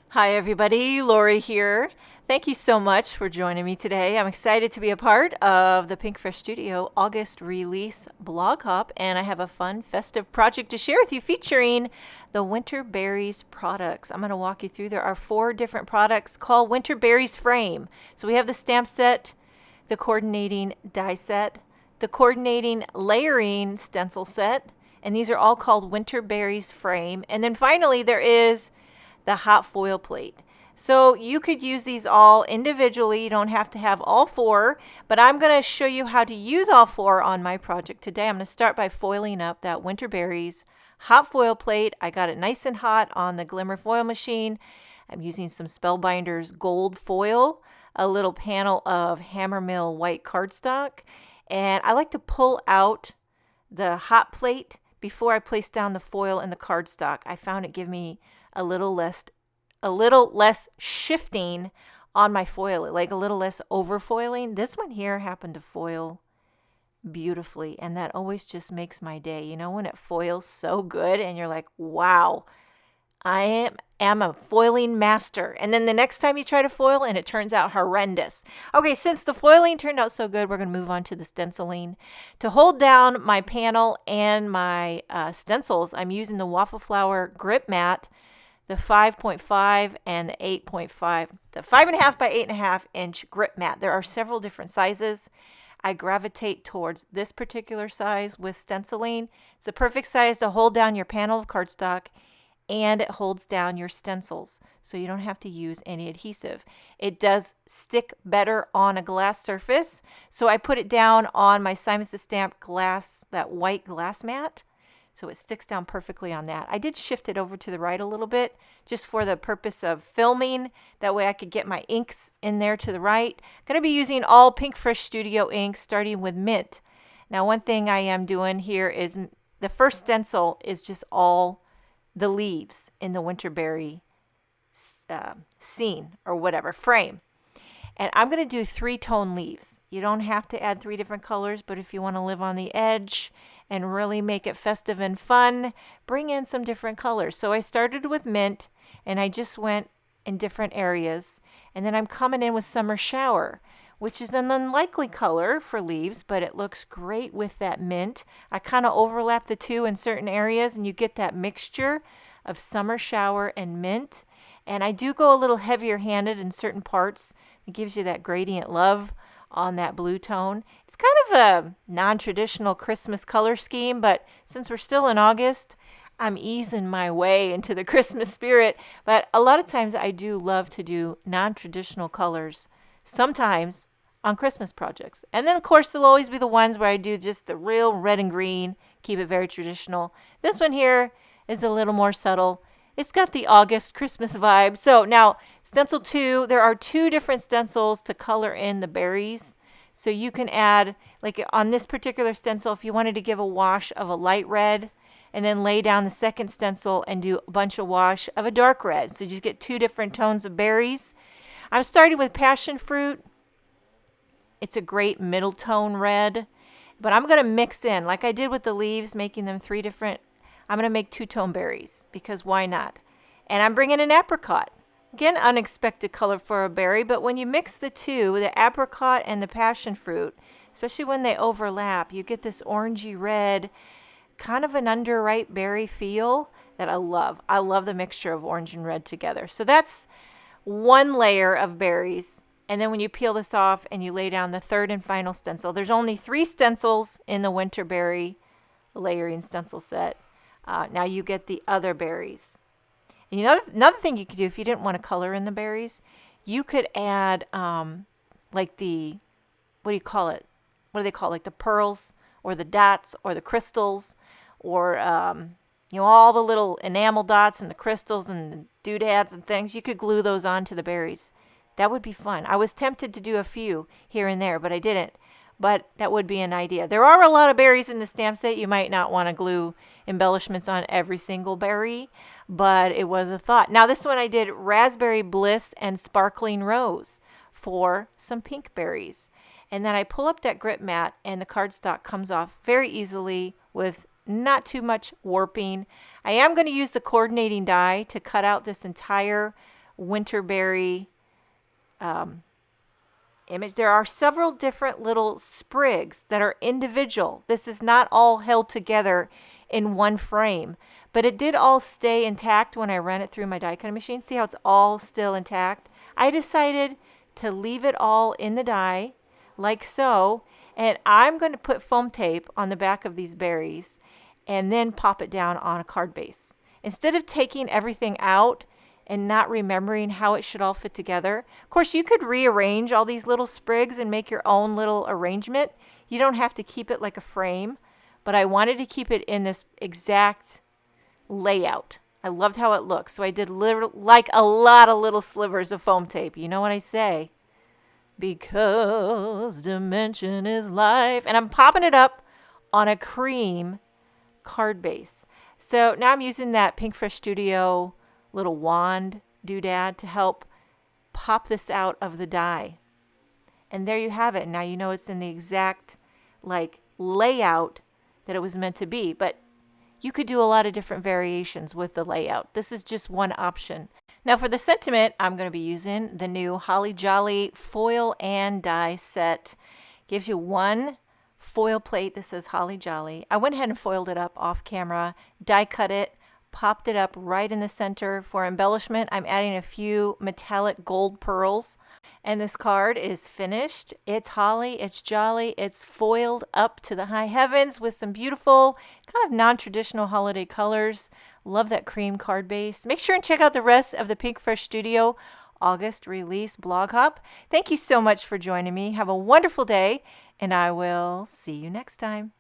Hi everybody, Lori here. Thank you so much for joining me today. I'm excited to be a part of the Pinkfresh Studio August release blog hop, and I have a fun festive project to share with you featuring the Winterberry's products. I'm going to walk you through. There are 4 different products called Winterberry's Frame. So we have the stamp set, the coordinating die set, the coordinating layering stencil set, and these are all called Winterberry's Frame. And then finally there is the hot foil plate. So you could use these all individually. You don't have to have all 4, but I'm going to show you how to use all 4 on my project today. I'm going to start by foiling up that Winterberry's hot foil plate. I got it nice and hot on the Glimmer foil machine. I'm using some Spellbinders gold foil, a little panel of Hammermill white cardstock, and I like to pull out the hot plate before I place down the foil and the cardstock. I found it give me a little less shifting on my foil, like a little less overfoiling. This one here happened to foil beautifully, and that always just makes my day. You know, when it foils so good and you're like, wow, I am a foiling master. And then the next time you try to foil and it turns out horrendous. Okay, since the foiling turned out so good, we're going to move on to the stenciling. To hold down my panel and my stencils, I'm using the Waffle Flower Grip Mat, the 5.5 and the 8.5, the 5.5 by 8.5 inch grip mat. There are several different sizes. I gravitate towards this particular size with stenciling. It's the perfect size to hold down your panel of cardstock, and it holds down your stencils, so you don't have to use any adhesive. It does stick better on a glass surface, so I put it down on my Simon Says Stamp glass, that white glass mat, so it sticks down perfectly on that. I did shift it over to the right a little bit just for the purpose of filming. That way I could get my inks in there to the right. I'm going to be using all Pinkfresh Studio inks starting with Mint. Now one thing I am doing here is the first stencil is just all the leaves in the Winterberry scene or whatever, frame. And I'm going to do 3-tone leaves. You don't have to add 3 different colors, but if you want to live on the edge and really make it festive and fun, bring in some different colors. So I started with Mint, and I just went in different areas. And then I'm coming in with Summer Shower, which is an unlikely color for leaves, but it looks great with that mint. I kind of overlap the two in certain areas, and you get that mixture of Summer Shower and Mint. And I do go a little heavier handed in certain parts. It gives you that gradient love on that blue tone. It's kind of a non-traditional Christmas color scheme, but since we're still in August, I'm easing my way into the Christmas spirit. But a lot of times I do love to do non-traditional colors, sometimes on Christmas projects. And then of course there'll always be the ones where I do just the real red and green, keep it very traditional. This one here is a little more subtle. It's got the August Christmas vibe. So now stencil 2, there are 2 different stencils to color in the berries. So you can add, like on this particular stencil, if you wanted to give a wash of a light red and then lay down the second stencil and do a bunch of wash of a dark red. So you just get 2 different tones of berries. I'm starting with passion fruit. It's a great middle tone red, but I'm going to mix in, like I did with the leaves, making them 3 different. I'm going to make 2-tone berries because why not? And I'm bringing an apricot. Again, unexpected color for a berry, but when you mix the 2, the apricot and the passion fruit, especially when they overlap, you get this orangey red, kind of an underripe berry feel that I love. I love the mixture of orange and red together. So that's 1 layer of berries. And then when you peel this off and you lay down the 3rd and final stencil, there's only 3 stencils in the Winterberry layering stencil set. Now you get the other berries. And another thing you could do if you didn't want to color in the berries, you could add like the, what do you call it? What do they call it? Like the pearls or the dots or the crystals or all the little enamel dots and the crystals and the doodads and things. You could glue those onto the berries. That would be fun. I was tempted to do a few here and there, but I didn't. But that would be an idea. There are a lot of berries in the stamp set. You might not want to glue embellishments on every single berry, but it was a thought. Now this one I did raspberry bliss and sparkling rose for some pink berries. And then I pull up that grip mat and the cardstock comes off very easily with not too much warping. I am going to use the coordinating die to cut out this entire Winterberry image. There are several different little sprigs that are individual. This is not all held together in one frame, but it did all stay intact when I ran it through my die cutting machine. See how it's all still intact? I decided to leave it all in the die like so, and I'm going to put foam tape on the back of these berries and then pop it down on a card base. Instead of taking everything out and not remembering how it should all fit together. Of course, you could rearrange all these little sprigs and make your own little arrangement. You don't have to keep it like a frame, but I wanted to keep it in this exact layout. I loved how it looked, so I did like a lot of little slivers of foam tape. You know what I say? Because dimension is life. And I'm popping it up on a cream card base. So now I'm using that Pinkfresh Studio little wand doodad to help pop this out of the die. And there you have it. Now you know it's in the exact like layout that it was meant to be, but you could do a lot of different variations with the layout. This is just one option. Now for the sentiment, I'm going to be using the new Holly Jolly foil and die set. Gives you one foil plate that says Holly Jolly. I went ahead and foiled it up off camera, die cut it, popped it up right in the center. For embellishment, I'm adding a few metallic gold pearls. And this card is finished. It's holly, it's jolly, it's foiled up to the high heavens with some beautiful, kind of non-traditional holiday colors. Love that cream card base. Make sure and check out the rest of the Pinkfresh Studio August release blog hop. Thank you so much for joining me. Have a wonderful day, and I will see you next time.